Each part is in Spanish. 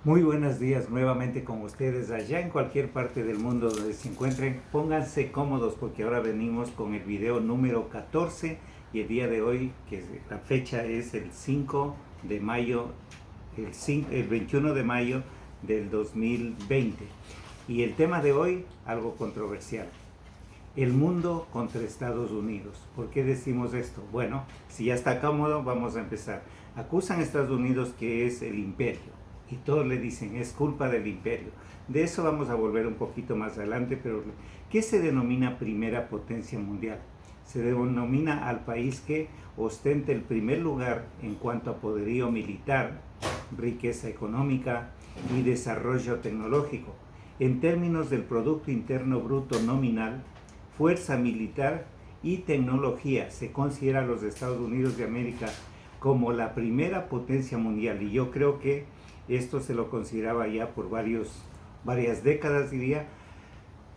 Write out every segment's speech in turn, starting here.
Muy buenos días nuevamente con ustedes allá en cualquier parte del mundo donde se encuentren. Pónganse cómodos porque ahora venimos con el video número 14 y el día de hoy, la fecha es el 5 de mayo, el 21 de mayo del 2020. Y el tema de hoy, algo controversial. El mundo contra Estados Unidos. ¿Por qué decimos esto? Bueno, si ya está cómodo, vamos a empezar. Acusan a Estados Unidos que es el imperio y todos le dicen es culpa del imperio. De eso vamos a volver un poquito más adelante, pero ¿qué se denomina primera potencia mundial? Se denomina al país que ostenta el primer lugar en cuanto a poderío militar, riqueza económica y desarrollo tecnológico. En términos del Producto Interno Bruto nominal, fuerza militar y tecnología, se considera a los Estados Unidos de América como la primera potencia mundial, y yo creo que esto se lo consideraba ya por varias décadas, diría.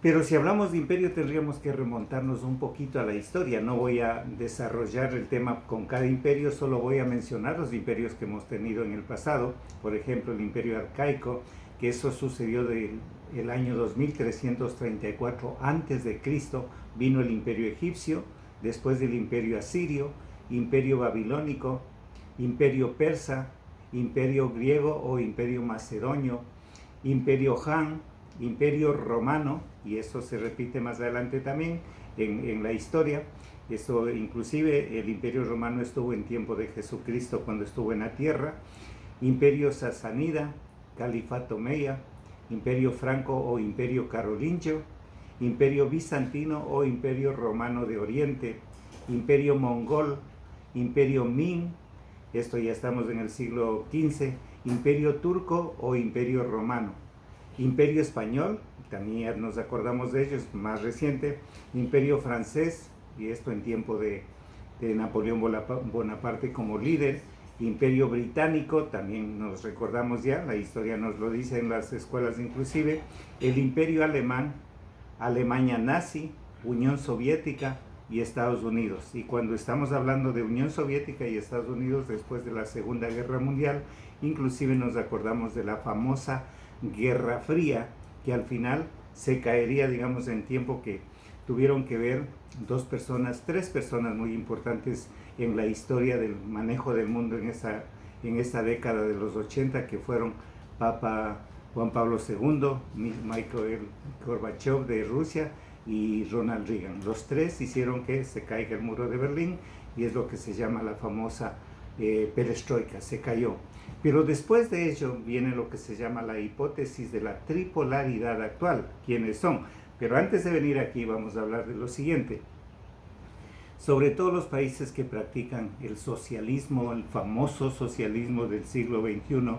Pero si hablamos de imperio tendríamos que remontarnos un poquito a la historia. No voy a desarrollar el tema con cada imperio, solo voy a mencionar los imperios que hemos tenido en el pasado. Por ejemplo, el imperio arcaico, que eso sucedió del año 2334 antes de Cristo. Vino el imperio egipcio, después del imperio asirio, imperio babilónico, imperio persa, imperio griego o imperio macedonio, imperio Han, imperio romano, y eso se repite más adelante también en la historia. Eso, inclusive el imperio romano estuvo en tiempo de Jesucristo cuando estuvo en la tierra. Imperio sasánida, califato omeya, imperio franco o imperio carolingio, imperio bizantino o imperio romano de Oriente, imperio mongol, imperio Ming, esto ya estamos en el siglo XV, imperio turco o imperio romano, imperio español, también nos acordamos de ellos, más reciente, imperio francés, y esto en tiempo de Napoleón Bonaparte como líder, imperio británico, también nos recordamos ya, la historia nos lo dice en las escuelas inclusive, el imperio alemán, Alemania nazi, Unión Soviética y Estados Unidos. Y cuando estamos hablando de Unión Soviética y Estados Unidos después de la Segunda Guerra Mundial, inclusive nos acordamos de la famosa Guerra Fría, que al final se caería, digamos, en tiempo que tuvieron que ver tres personas muy importantes en la historia del manejo del mundo en esta década de los 80, que fueron Papa Juan Pablo II, Mikhail Gorbachev de Rusia y Ronald Reagan. Los tres hicieron que se caiga el muro de Berlín y es lo que se llama la famosa perestroika, se cayó. Pero después de ello viene lo que se llama la hipótesis de la tripolaridad actual. ¿Quiénes son? Pero antes de venir aquí vamos a hablar de lo siguiente. Sobre todo los países que practican el socialismo, el famoso socialismo del siglo XXI,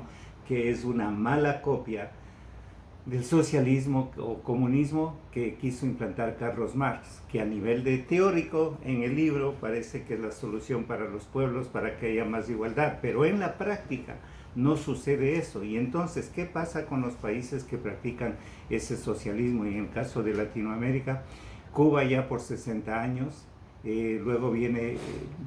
que es una mala copia del socialismo o comunismo que quiso implantar Carlos Marx, que a nivel de teórico en el libro parece que es la solución para los pueblos, para que haya más igualdad, pero en la práctica no sucede eso. Y entonces, ¿qué pasa con los países que practican ese socialismo? Y en el caso de Latinoamérica, Cuba ya por 60 años, luego viene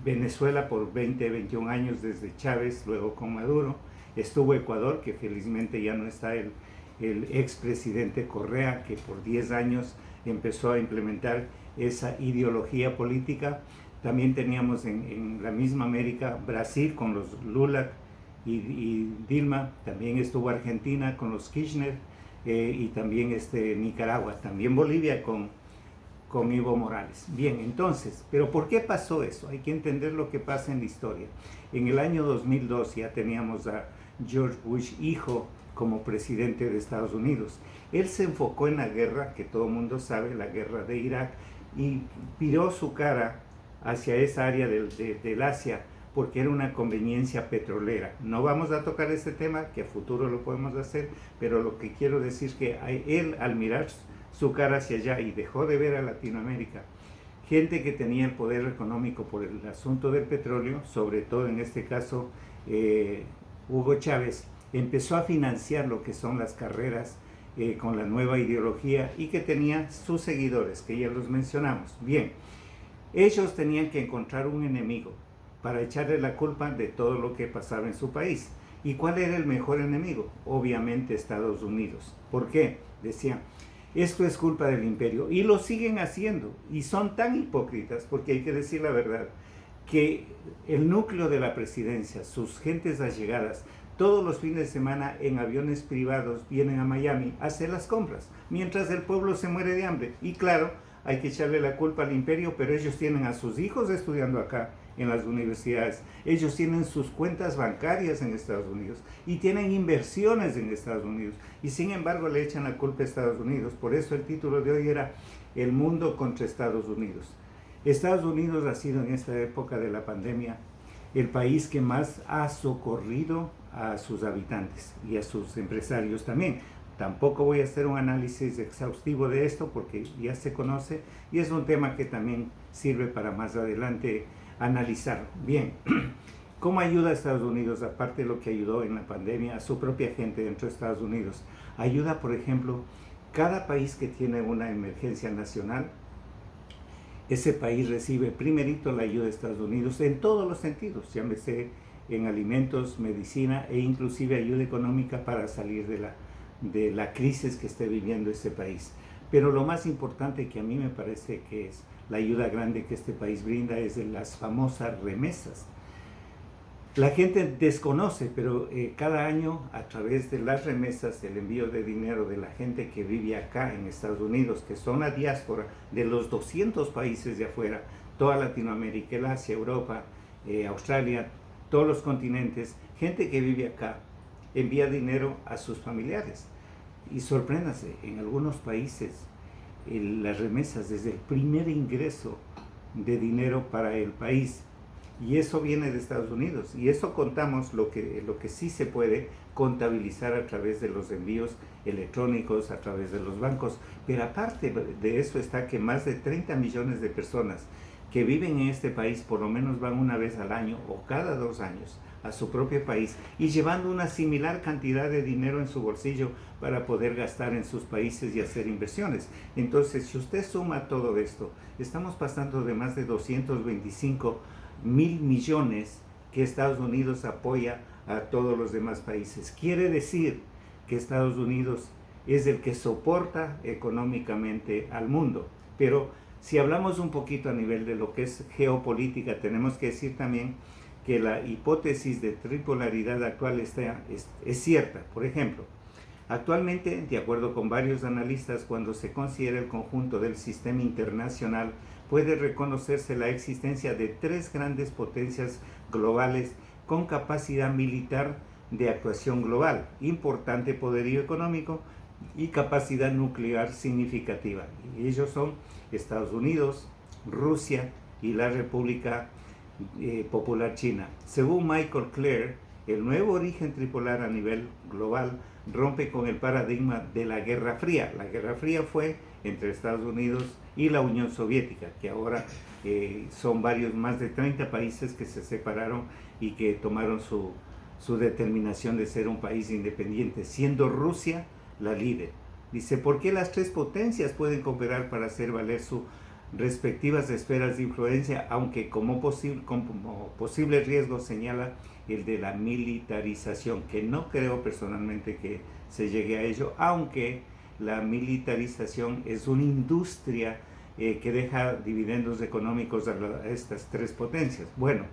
Venezuela por 20, 21 años desde Chávez, luego con Maduro, estuvo Ecuador, que felizmente ya no está el expresidente Correa, que por 10 años empezó a implementar esa ideología política. También teníamos en la misma América Brasil con los Lula y Dilma, también estuvo Argentina con los Kirchner, y también Nicaragua, también Bolivia con Evo Morales. Bien, entonces, ¿pero por qué pasó eso? Hay que entender lo que pasa en la historia. En el año 2002 ya teníamos a George Bush hijo como presidente de Estados Unidos. Él se enfocó en la guerra, que todo el mundo sabe, la guerra de Irak, y viró su cara hacia esa área del Asia, porque era una conveniencia petrolera. No vamos a tocar ese tema, que a futuro lo podemos hacer, pero lo que quiero decir es que él, al mirar su cara hacia allá y dejó de ver a Latinoamérica, gente que tenía el poder económico por el asunto del petróleo, sobre todo en este caso Hugo Chávez, empezó a financiar lo que son las carreras con la nueva ideología y que tenía sus seguidores, que ya los mencionamos. Bien, ellos tenían que encontrar un enemigo para echarle la culpa de todo lo que pasaba en su país. ¿Y cuál era el mejor enemigo? Obviamente Estados Unidos. ¿Por qué? Decían, esto es culpa del imperio. Y lo siguen haciendo. Y son tan hipócritas, porque hay que decir la verdad, que el núcleo de la presidencia, sus gentes allegadas, todos los fines de semana en aviones privados vienen a Miami a hacer las compras, mientras el pueblo se muere de hambre. Y claro, hay que echarle la culpa al imperio, pero ellos tienen a sus hijos estudiando acá en las universidades. Ellos tienen sus cuentas bancarias en Estados Unidos y tienen inversiones en Estados Unidos. Y sin embargo le echan la culpa a Estados Unidos. Por eso el título de hoy era El mundo contra Estados Unidos. Estados Unidos ha sido en esta época de la pandemia el país que más ha socorrido a sus habitantes y a sus empresarios también. Tampoco voy a hacer un análisis exhaustivo de esto porque ya se conoce y es un tema que también sirve para más adelante analizar. Bien, ¿cómo ayuda a Estados Unidos, aparte de lo que ayudó en la pandemia, a su propia gente dentro de Estados Unidos? Ayuda, por ejemplo, cada país que tiene una emergencia nacional, ese país recibe primerito la ayuda de Estados Unidos en todos los sentidos, llámese en alimentos, medicina e inclusive ayuda económica para salir de la crisis que esté viviendo ese país. Pero lo más importante que a mí me parece que es la ayuda grande que este país brinda es de las famosas remesas. La gente desconoce, pero cada año a través de las remesas, el envío de dinero de la gente que vive acá en Estados Unidos, que son la diáspora de los 200 países de afuera, toda Latinoamérica, el Asia, Europa, Australia, todos los continentes, gente que vive acá envía dinero a sus familiares. Y sorpréndase, en algunos países las remesas desde el primer ingreso de dinero para el país, y eso viene de Estados Unidos, y eso contamos lo que sí se puede contabilizar a través de los envíos electrónicos, a través de los bancos. Pero aparte de eso está que más de 30 millones de personas que viven en este país por lo menos van una vez al año o cada 2 años a su propio país y llevando una similar cantidad de dinero en su bolsillo para poder gastar en sus países y hacer inversiones. Entonces, si usted suma todo esto, estamos pasando de más de 225 mil millones que Estados Unidos apoya a todos los demás países. Quiere decir que Estados Unidos es el que soporta económicamente al mundo. Pero si hablamos un poquito a nivel de lo que es geopolítica, tenemos que decir también que la hipótesis de tripolaridad actual es cierta. Por ejemplo, actualmente, de acuerdo con varios analistas, cuando se considera el conjunto del sistema internacional, puede reconocerse la existencia de 3 grandes potencias globales con capacidad militar de actuación global, importante poderío económico y capacidad nuclear significativa. Y ellos son Estados Unidos, Rusia y la República Popular China. Según Michael Clare, el nuevo origen tripolar a nivel global rompe con el paradigma de la Guerra Fría. La Guerra Fría fue entre Estados Unidos y la Unión Soviética, que ahora son más de 30 países que se separaron y que tomaron su determinación de ser un país independiente, siendo Rusia la líder. Dice, ¿por qué las 3 potencias pueden cooperar para hacer valer sus respectivas esferas de influencia, aunque como posible riesgo señala el de la militarización, que no creo personalmente que se llegue a ello, aunque la militarización es una industria que deja dividendos económicos a estas 3 potencias. Bueno,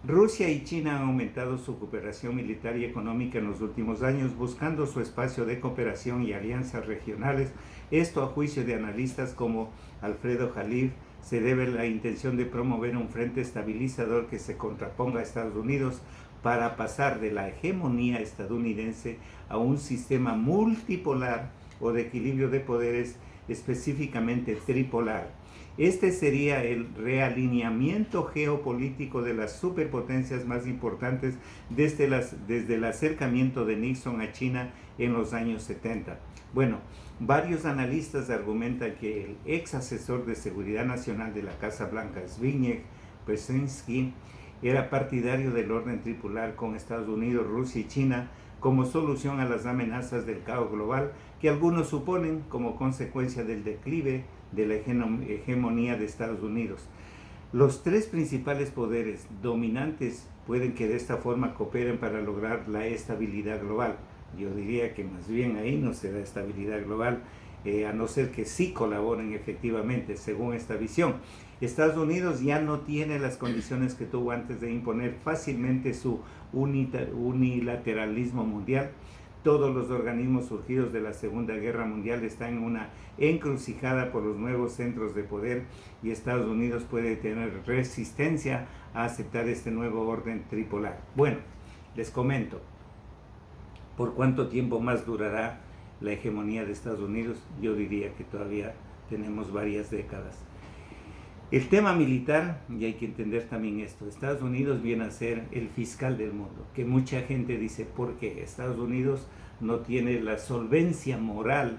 Rusia y China han aumentado su cooperación militar y económica en los últimos años, buscando su espacio de cooperación y alianzas regionales. Esto, a juicio de analistas como Alfredo Jalif, se debe a la intención de promover un frente estabilizador que se contraponga a Estados Unidos para pasar de la hegemonía estadounidense a un sistema multipolar o de equilibrio de poderes, específicamente tripolar. Este sería el realineamiento geopolítico de las superpotencias más importantes desde el acercamiento de Nixon a China en los años 70. Bueno, varios analistas argumentan que el ex asesor de seguridad nacional de la Casa Blanca, Zbigniew Brzezinski, era partidario del orden tripolar con Estados Unidos, Rusia y China como solución a las amenazas del caos global que algunos suponen como consecuencia del declive de la hegemonía de Estados Unidos. Los 3 principales poderes dominantes pueden que de esta forma cooperen para lograr la estabilidad global. Yo diría que más bien ahí no se da estabilidad global, a no ser que sí colaboren efectivamente según esta visión. Estados Unidos ya no tiene las condiciones que tuvo antes de imponer fácilmente su unilateralismo mundial. Todos los organismos surgidos de la Segunda Guerra Mundial están en una encrucijada por los nuevos centros de poder y Estados Unidos puede tener resistencia a aceptar este nuevo orden tripolar. Bueno, les comento, ¿por cuánto tiempo más durará la hegemonía de Estados Unidos? Yo diría que todavía tenemos varias décadas. El tema militar, y hay que entender también esto, Estados Unidos viene a ser el fiscal del mundo, que mucha gente dice, ¿por qué? Estados Unidos no tiene la solvencia moral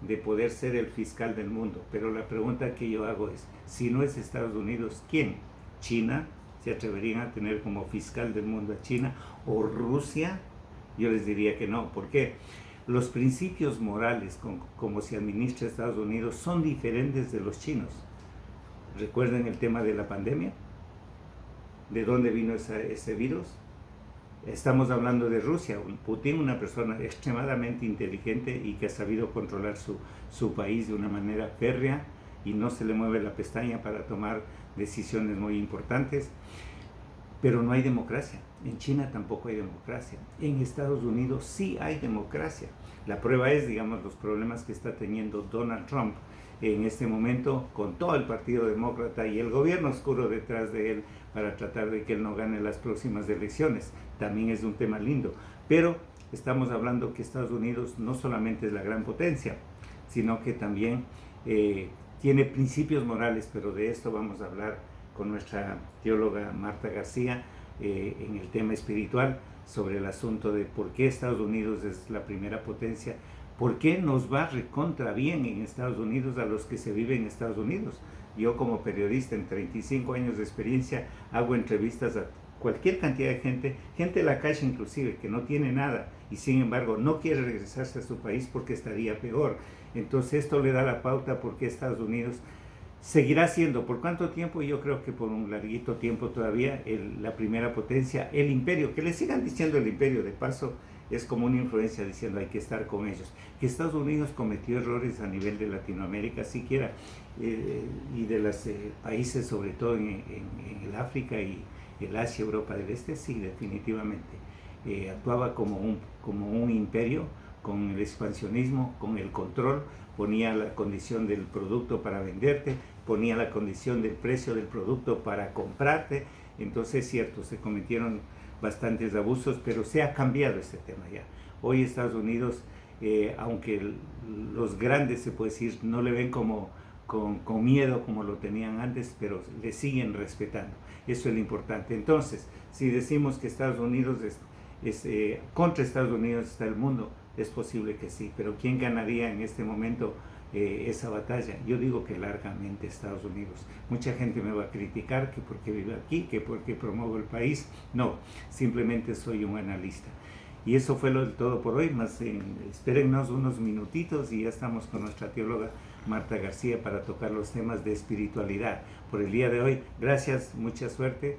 de poder ser el fiscal del mundo, pero la pregunta que yo hago es, si no es Estados Unidos, ¿quién? ¿China? ¿Se atreverían a tener como fiscal del mundo a China? ¿O Rusia? Yo les diría que no, ¿por qué? Los principios morales como se administra Estados Unidos son diferentes de los chinos. ¿Recuerdan el tema de la pandemia? ¿De dónde vino ese virus? Estamos hablando de Rusia. Putin, una persona extremadamente inteligente y que ha sabido controlar su país de una manera férrea y no se le mueve la pestaña para tomar decisiones muy importantes. Pero no hay democracia. En China tampoco hay democracia. En Estados Unidos sí hay democracia. La prueba es, digamos, los problemas que está teniendo Donald Trump en este momento con todo el Partido Demócrata y el gobierno oscuro detrás de él para tratar de que él no gane las próximas elecciones. También es un tema lindo. Pero estamos hablando que Estados Unidos no solamente es la gran potencia, sino que también tiene principios morales, pero de esto vamos a hablar con nuestra teóloga Marta García en el tema espiritual sobre el asunto de por qué Estados Unidos es la primera potencia, por qué nos va recontra bien en Estados Unidos a los que se viven en Estados Unidos. Yo como periodista en 35 años de experiencia hago entrevistas a cualquier cantidad de gente de la calle inclusive, que no tiene nada y sin embargo no quiere regresarse a su país porque estaría peor. Entonces esto le da la pauta porque Estados Unidos seguirá siendo, ¿por cuánto tiempo? Yo creo que por un larguito tiempo todavía, la primera potencia, el imperio, que le sigan diciendo el imperio de paso, es como una influencia diciendo hay que estar con ellos. Que Estados Unidos cometió errores a nivel de Latinoamérica siquiera y de los países, sobre todo en el África y el Asia, Europa del Este, sí, definitivamente. Actuaba como un imperio, con el expansionismo, con el control, ponía la condición del producto para venderte, ponía la condición del precio del producto para comprarte. Entonces es cierto, se cometieron bastantes abusos, pero se ha cambiado este tema ya. Hoy Estados Unidos, aunque los grandes, se puede decir, no le ven con miedo como lo tenían antes, pero le siguen respetando. Eso es lo importante. Entonces, si decimos que Estados Unidos contra Estados Unidos está el mundo, es posible que sí, pero ¿quién ganaría en este momento esa batalla? Yo digo que largamente Estados Unidos. Mucha gente me va a criticar que porque vivo aquí, que porque promuevo el país. No, simplemente soy un analista. Y eso fue todo por hoy, más espérennos unos minutitos y ya estamos con nuestra teóloga Marta García para tocar los temas de espiritualidad. Por el día de hoy, gracias, mucha suerte.